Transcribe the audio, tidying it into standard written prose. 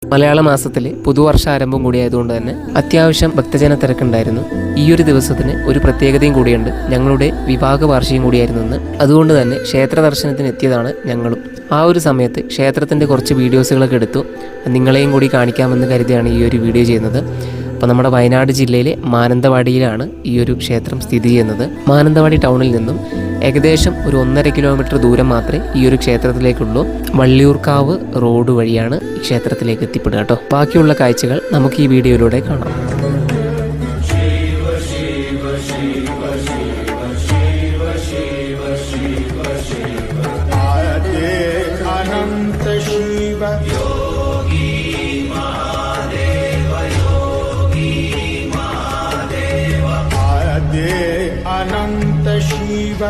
മലയാള മാസത്തിലെ പുതുവർഷാരംഭം കൂടിയായതുകൊണ്ട് തന്നെ അത്യാവശ്യം ഭക്തജന തിരക്കുണ്ടായിരുന്നു. ഈ ഒരു ദിവസത്തിന് ഒരു പ്രത്യേകതയും കൂടിയുണ്ട്. ഞങ്ങളുടെ വിവാഹ വാർഷികം കൂടിയായിരുന്നു ഇന്ന്. അതുകൊണ്ട് തന്നെ ക്ഷേത്ര ദർശനത്തിന് എത്തിയതാണ് ഞങ്ങളും. ആ ഒരു സമയത്ത് ക്ഷേത്രത്തിൻ്റെ കുറച്ച് വീഡിയോസുകളൊക്കെ എടുത്തു. നിങ്ങളെയും കൂടി കാണിക്കാമെന്ന് കരുതിയാണ് ഈ ഒരു വീഡിയോ ചെയ്യുന്നത്. അപ്പോൾ നമ്മുടെ വയനാട് ജില്ലയിലെ മാനന്തവാടിയിലാണ് ഈ ഒരു ക്ഷേത്രം സ്ഥിതി ചെയ്യുന്നത്. മാനന്തവാടി ടൗണിൽ നിന്നും ഏകദേശം ഒരു 1.5 കിലോമീറ്റർ ദൂരം മാത്രമേ ഈ ഒരു ക്ഷേത്രത്തിലേക്കുള്ളൂ. വള്ളിയൂർക്കാവ് റോഡ് വഴിയാണ് ഈ ക്ഷേത്രത്തിലേക്ക് എത്തിപ്പെടുക കേട്ടോ. ബാക്കിയുള്ള കാഴ്ചകൾ നമുക്ക് ഈ വീഡിയോയിലൂടെ കാണാം. अनंत शिव